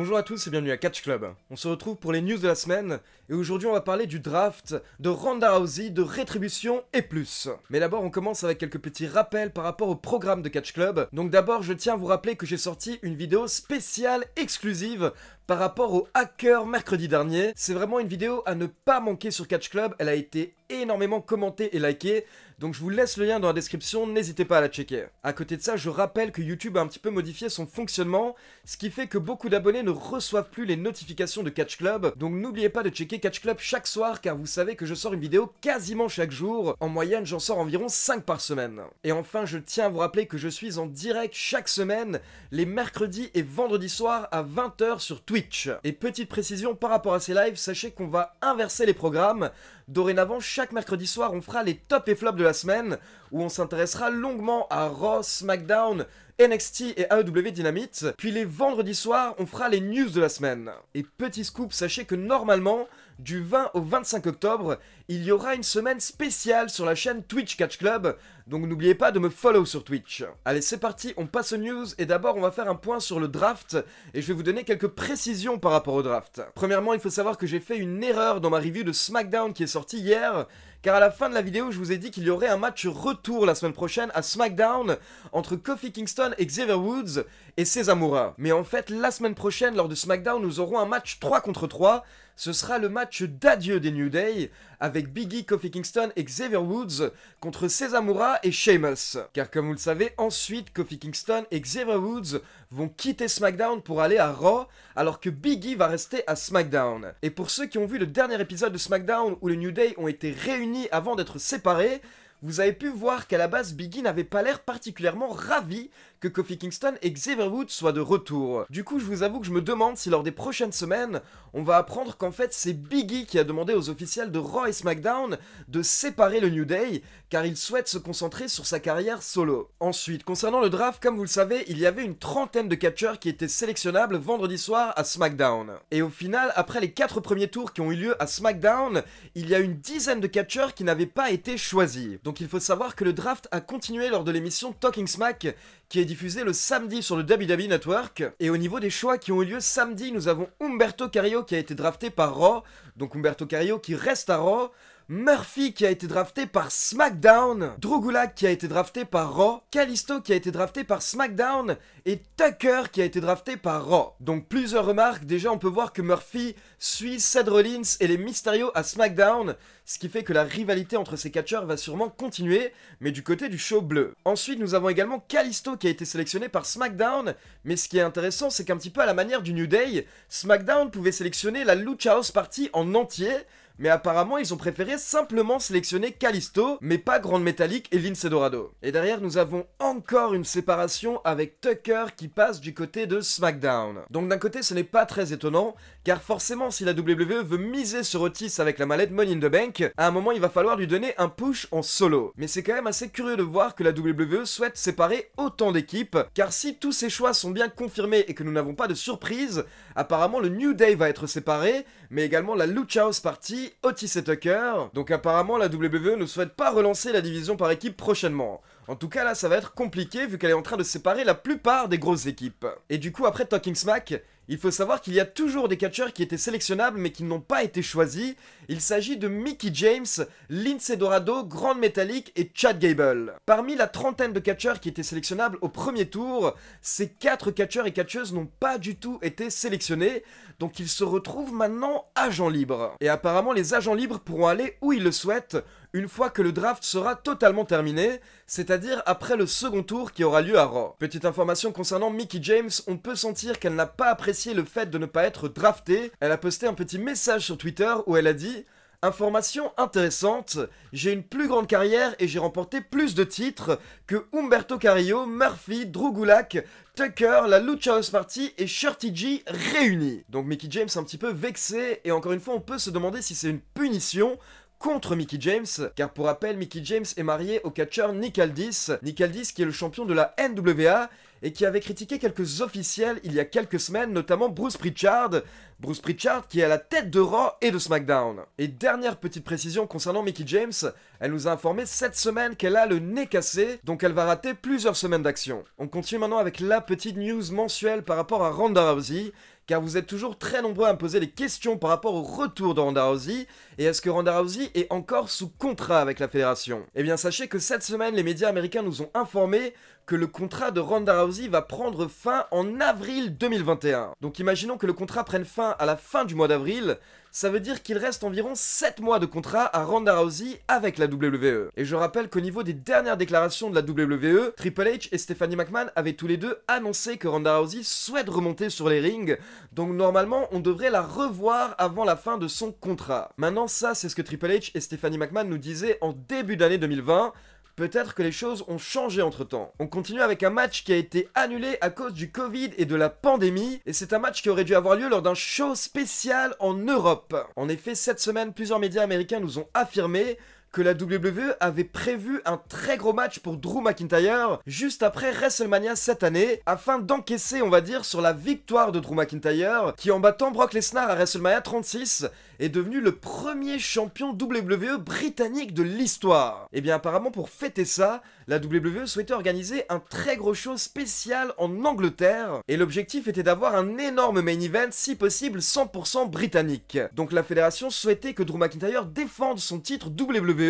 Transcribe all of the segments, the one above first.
Bonjour à tous et bienvenue à Catch Club. On se retrouve pour les news de la semaine et aujourd'hui on va parler du draft, de Ronda Rousey, de rétribution et plus. Mais d'abord on commence avec quelques petits rappels par rapport au programme de Catch Club. Donc d'abord je tiens à vous rappeler que j'ai sorti une vidéo spéciale exclusive par rapport au hacker mercredi dernier. C'est vraiment une vidéo à ne pas manquer sur Catch Club, elle a été énormément commentée et likée. Donc je vous laisse le lien dans la description, n'hésitez pas à la checker. À côté de ça, je rappelle que YouTube a un petit peu modifié son fonctionnement, ce qui fait que beaucoup d'abonnés ne reçoivent plus les notifications de Catch Club. Donc n'oubliez pas de checker Catch Club chaque soir, car vous savez que je sors une vidéo quasiment chaque jour. En moyenne, j'en sors environ 5 par semaine. Et enfin, je tiens à vous rappeler que je suis en direct chaque semaine, les mercredis et vendredis soirs à 20 h sur Twitch. Et petite précision par rapport à ces lives, sachez qu'on va inverser les programmes. Dorénavant, chaque mercredi soir, on fera les tops et flops de la semaine, où on s'intéressera longuement à Raw, SmackDown, NXT et AEW Dynamite. Puis les vendredis soirs, on fera les news de la semaine. Et petit scoop, sachez que normalement, du 20 au 25 octobre, il y aura une semaine spéciale sur la chaîne Twitch Catch Club, donc n'oubliez pas de me follow sur Twitch. Allez, c'est parti, on passe aux news, et d'abord on va faire un point sur le draft, et je vais vous donner quelques précisions par rapport au draft. Premièrement, il faut savoir que j'ai fait une erreur dans ma review de SmackDown qui est sortie hier, car à la fin de la vidéo, je vous ai dit qu'il y aurait un match retour la semaine prochaine à SmackDown entre Kofi Kingston et Xavier Woods et Cezamura. Mais en fait, la semaine prochaine, lors de SmackDown, nous aurons un match 3 contre 3. Ce sera le match d'adieu des New Day, avec Big E, Kofi Kingston et Xavier Woods contre Cezamura et Sheamus. Car comme vous le savez, ensuite, Kofi Kingston et Xavier Woods vont quitter SmackDown pour aller à Raw, alors que Big E va rester à SmackDown. Et pour ceux qui ont vu le dernier épisode de SmackDown où les New Day ont été réunis avant d'être séparés, vous avez pu voir qu'à la base, Big E n'avait pas l'air particulièrement ravi que Kofi Kingston et Xavier Woods soient de retour. Du coup, je vous avoue que je me demande si lors des prochaines semaines, on va apprendre qu'en fait, c'est Big E qui a demandé aux officiels de Raw et SmackDown de séparer le New Day, car il souhaite se concentrer sur sa carrière solo. Ensuite, concernant le draft, comme vous le savez, il y avait une trentaine de catcheurs qui étaient sélectionnables vendredi soir à SmackDown. Et au final, après les 4 premiers tours qui ont eu lieu à SmackDown, il y a une dizaine de catcheurs qui n'avaient pas été choisis. Donc il faut savoir que le draft a continué lors de l'émission Talking Smack, qui est diffusée le samedi sur le WWE Network. Et au niveau des choix qui ont eu lieu samedi, nous avons Humberto Carrillo qui a été drafté par Raw, donc Humberto Carrillo qui reste à Raw, Murphy qui a été drafté par SmackDown, Drew Gulak qui a été drafté par Raw, Kalisto qui a été drafté par SmackDown et Tucker qui a été drafté par Raw. Donc plusieurs remarques, déjà on peut voir que Murphy suit Seth Rollins et les Mysterio à SmackDown, ce qui fait que la rivalité entre ces catcheurs va sûrement continuer, mais du côté du show bleu. Ensuite nous avons également Kalisto qui a été sélectionné par SmackDown, mais ce qui est intéressant c'est qu'un petit peu à la manière du New Day, SmackDown pouvait sélectionner la Lucha House Party en entier, mais apparemment ils ont préféré simplement sélectionner Kalisto, mais pas Grande Métallique et Lince Dorado. Et derrière nous avons encore une séparation avec Tucker qui passe du côté de SmackDown. Donc d'un côté ce n'est pas très étonnant, car forcément si la WWE veut miser sur Otis avec la mallette Money in the Bank, à un moment il va falloir lui donner un push en solo. Mais c'est quand même assez curieux de voir que la WWE souhaite séparer autant d'équipes, car si tous ces choix sont bien confirmés et que nous n'avons pas de surprise, apparemment le New Day va être séparé, mais également la Lucha House Party, Otis et Tucker. Donc apparemment la WWE ne souhaite pas relancer la division par équipe prochainement. En tout cas là ça va être compliqué vu qu'elle est en train de séparer la plupart des grosses équipes. Et du coup après Talking Smack, il faut savoir qu'il y a toujours des catcheurs qui étaient sélectionnables mais qui n'ont pas été choisis. Il s'agit de Mickie James, Lince Dorado, Grande Métallique et Chad Gable. Parmi la trentaine de catcheurs qui étaient sélectionnables au premier tour, ces 4 catcheurs et catcheuses n'ont pas du tout été sélectionnés, donc ils se retrouvent maintenant agents libres. Et apparemment les agents libres pourront aller où ils le souhaitent, une fois que le draft sera totalement terminé, c'est-à-dire après le second tour qui aura lieu à Raw. Petite information concernant Mickie James, on peut sentir qu'elle n'a pas apprécié le fait de ne pas être draftée. Elle a posté un petit message sur Twitter où elle a dit « Information intéressante, j'ai une plus grande carrière et j'ai remporté plus de titres que Humberto Carrillo, Murphy, Drew Gulak, Tucker, la Lucha House Party et Shorty G réunis. » Donc Mickie James un petit peu vexée, et encore une fois on peut se demander si c'est une punition contre Mickie James, car pour rappel, Mickie James est mariée au catcheur Nick Aldis. Nick Aldis qui est le champion de la NWA et qui avait critiqué quelques officiels il y a quelques semaines, notamment Bruce Pritchard. Bruce Pritchard qui est à la tête de Raw et de SmackDown. Et dernière petite précision concernant Mickie James, elle nous a informé cette semaine qu'elle a le nez cassé, donc elle va rater plusieurs semaines d'action. On continue maintenant avec la petite news mensuelle par rapport à Ronda Rousey, car vous êtes toujours très nombreux à me poser des questions par rapport au retour de Ronda Rousey, et est-ce que Ronda Rousey est encore sous contrat avec la fédération? Eh bien sachez que cette semaine, les médias américains nous ont informé que le contrat de Ronda Rousey va prendre fin en avril 2021. Donc imaginons que le contrat prenne fin à la fin du mois d'avril, ça veut dire qu'il reste environ 7 mois de contrat à Ronda Rousey avec la WWE. Et je rappelle qu'au niveau des dernières déclarations de la WWE, Triple H et Stephanie McMahon avaient tous les deux annoncé que Ronda Rousey souhaite remonter sur les rings, donc normalement on devrait la revoir avant la fin de son contrat. Maintenant ça c'est ce que Triple H et Stephanie McMahon nous disaient en début d'année 2020, peut-être que les choses ont changé entre temps. On continue avec un match qui a été annulé à cause du Covid et de la pandémie, et c'est un match qui aurait dû avoir lieu lors d'un show spécial en Europe. En effet, cette semaine, plusieurs médias américains nous ont affirmé que la WWE avait prévu un très gros match pour Drew McIntyre juste après WrestleMania cette année, afin d'encaisser, on va dire, sur la victoire de Drew McIntyre, qui en battant Brock Lesnar à WrestleMania 36 est devenu le premier champion WWE britannique de l'histoire. Et bien apparemment pour fêter ça, la WWE souhaitait organiser un très gros show spécial en Angleterre, et l'objectif était d'avoir un énorme main event, si possible 100% britannique. Donc la fédération souhaitait que Drew McIntyre défende son titre WWE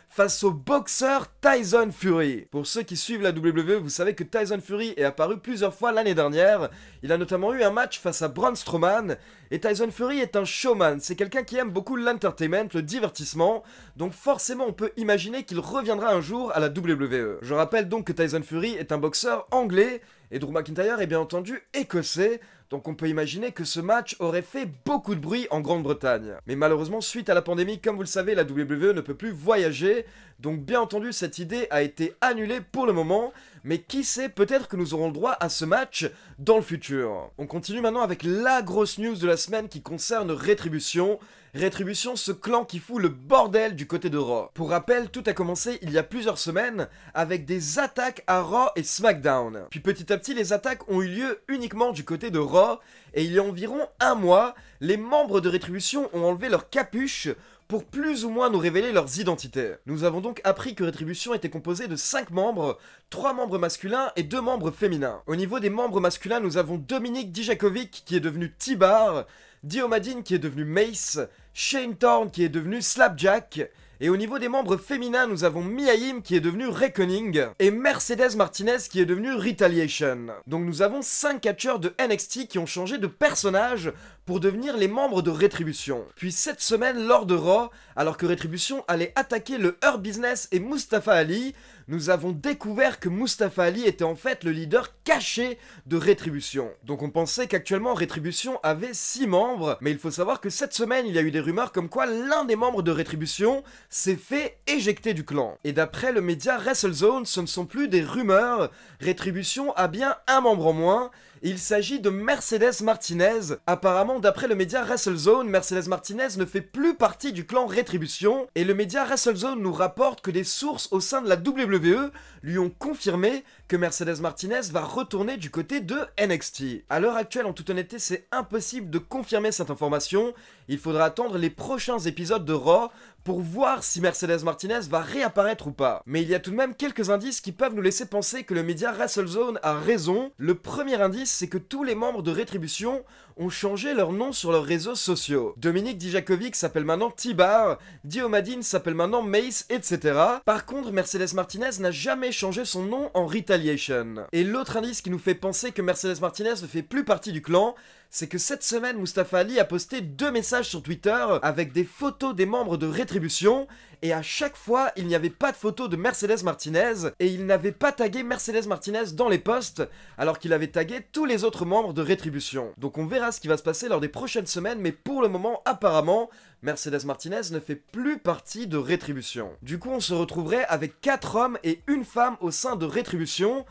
face au boxeur Tyson Fury. Pour ceux qui suivent la WWE, vous savez que Tyson Fury est apparu plusieurs fois l'année dernière. Il a notamment eu un match face à Braun Strowman. Et Tyson Fury est un showman, c'est quelqu'un qui aime beaucoup l'entertainment, le divertissement. Donc forcément on peut imaginer qu'il reviendra un jour à la WWE. Je rappelle donc que Tyson Fury est un boxeur anglais et Drew McIntyre est bien entendu écossais. Donc on peut imaginer que ce match aurait fait beaucoup de bruit en Grande-Bretagne. Mais malheureusement, suite à la pandémie, comme vous le savez, la WWE ne peut plus voyager. Donc bien entendu, cette idée a été annulée pour le moment. Mais qui sait, peut-être que nous aurons le droit à ce match dans le futur. On continue maintenant avec la grosse news de la semaine qui concerne Rétribution. Rétribution, ce clan qui fout le bordel du côté de Raw. Pour rappel, tout a commencé il y a plusieurs semaines avec des attaques à Raw et SmackDown. Puis petit à petit, les attaques ont eu lieu uniquement du côté de Raw, et il y a environ un mois, les membres de Rétribution ont enlevé leur capuche pour plus ou moins nous révéler leurs identités. Nous avons donc appris que Rétribution était composée de 5 membres, 3 membres masculins et 2 membres féminins. Au niveau des membres masculins, nous avons Dominic Dijakovic qui est devenu T-Bar, Dio Maddin qui est devenu Mace, Shane Thorne qui est devenu Slapjack, et au niveau des membres féminins, nous avons Mia Yim qui est devenue Reckoning, et Mercedes Martinez qui est devenue Retaliation. Donc nous avons 5 catcheurs de NXT qui ont changé de personnage pour devenir les membres de Rétribution. Puis cette semaine, lors de Raw, alors que Rétribution allait attaquer le Hurt Business et Mustafa Ali, nous avons découvert que Mustafa Ali était en fait le leader caché de Rétribution. Donc on pensait qu'actuellement Rétribution avait 6 membres, mais il faut savoir que cette semaine il y a eu des rumeurs comme quoi l'un des membres de Rétribution s'est fait éjecter du clan. Et d'après le média WrestleZone, ce ne sont plus des rumeurs, Rétribution a bien un membre en moins. Il s'agit de Mercedes Martinez. Apparemment, d'après le média WrestleZone, Mercedes Martinez ne fait plus partie du clan Rétribution, et le média WrestleZone nous rapporte que des sources au sein de la WWE lui ont confirmé que Mercedes Martinez va retourner du côté de NXT. À l'heure actuelle, en toute honnêteté, c'est impossible de confirmer cette information. Il faudra attendre les prochains épisodes de Raw pour voir si Mercedes Martinez va réapparaître ou pas. Mais il y a tout de même quelques indices qui peuvent nous laisser penser que le média WrestleZone a raison. Le premier indice, c'est que tous les membres de Rétribution ont changé leur nom sur leurs réseaux sociaux. Dominic Dijakovic s'appelle maintenant T-Bar, Dio Maddin s'appelle maintenant Mace, etc. Par contre, Mercedes Martinez n'a jamais changé son nom en Retaliation. Et l'autre indice qui nous fait penser que Mercedes Martinez ne fait plus partie du clan, c'est que cette semaine, Mustafa Ali a posté 2 messages sur Twitter avec des photos des membres de Rétribution, et à chaque fois, il n'y avait pas de photo de Mercedes Martinez, et il n'avait pas tagué Mercedes Martinez dans les posts, alors qu'il avait tagué tous les autres membres de Rétribution. Donc on verra ce qui va se passer lors des prochaines semaines, mais pour le moment, apparemment, Mercedes Martinez ne fait plus partie de Rétribution. Du coup, on se retrouverait avec 4 hommes et 1 femme au sein de Rétribution.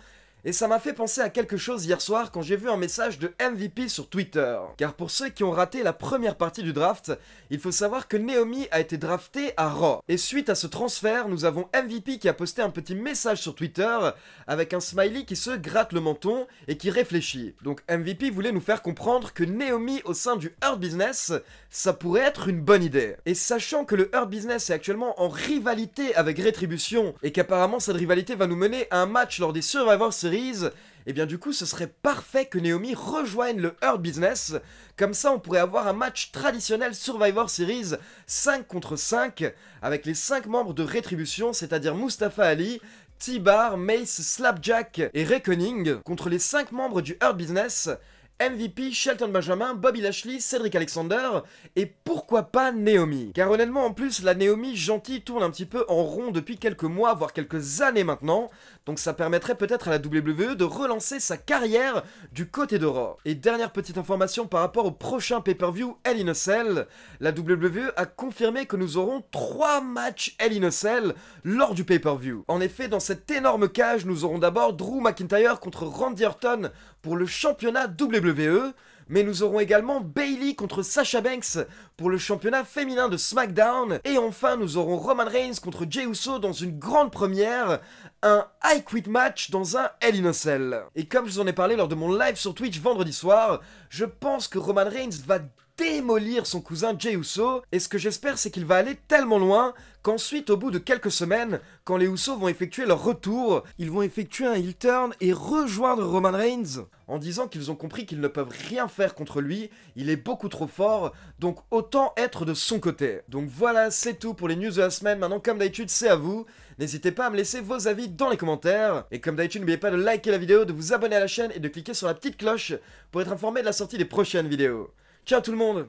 Et ça m'a fait penser à quelque chose hier soir quand j'ai vu un message de MVP sur Twitter. Car pour ceux qui ont raté la première partie du draft, il faut savoir que Naomi a été draftée à Raw. Et suite à ce transfert, nous avons MVP qui a posté un petit message sur Twitter avec un smiley qui se gratte le menton et qui réfléchit. Donc MVP voulait nous faire comprendre que Naomi au sein du Hurt Business, ça pourrait être une bonne idée. Et sachant que le Hurt Business est actuellement en rivalité avec Rétribution et qu'apparemment cette rivalité va nous mener à un match lors des Survivor Series, Series, et bien du coup ce serait parfait que Naomi rejoigne le Hurt Business. Comme ça on pourrait avoir un match traditionnel Survivor Series 5 contre 5 avec les 5 membres de Rétribution, c'est-à-dire Mustafa Ali, T-Bar, Mace, Slapjack et Reckoning contre les 5 membres du Hurt Business, MVP, Shelton Benjamin, Bobby Lashley, Cedric Alexander et pourquoi pas Naomi. Car honnêtement en plus la Naomi gentille tourne un petit peu en rond depuis quelques mois voire quelques années maintenant, donc ça permettrait peut-être à la WWE de relancer sa carrière du côté de Raw. Et dernière petite information par rapport au prochain pay-per-view Hell in a Cell, la WWE a confirmé que nous aurons 3 matchs Hell in a Cell lors du pay-per-view. En effet dans cette énorme cage nous aurons d'abord Drew McIntyre contre Randy Orton pour le championnat WWE, mais nous aurons également Bayley contre Sasha Banks pour le championnat féminin de SmackDown, et enfin nous aurons Roman Reigns contre Jey Uso dans une grande première, un I Quit match dans un Hell in a Cell. Et comme je vous en ai parlé lors de mon live sur Twitch vendredi soir, je pense que Roman Reigns va démolir son cousin Jey Uso, et ce que j'espère c'est qu'il va aller tellement loin qu'ensuite au bout de quelques semaines, quand les Usos vont effectuer leur retour, ils vont effectuer un heel turn et rejoindre Roman Reigns en disant qu'ils ont compris qu'ils ne peuvent rien faire contre lui, il est beaucoup trop fort, donc autant être de son côté. Donc voilà, c'est tout pour les news de la semaine. Maintenant comme d'habitude c'est à vous, n'hésitez pas à me laisser vos avis dans les commentaires, et comme d'habitude n'oubliez pas de liker la vidéo, de vous abonner à la chaîne et de cliquer sur la petite cloche pour être informé de la sortie des prochaines vidéos. Ciao tout le monde!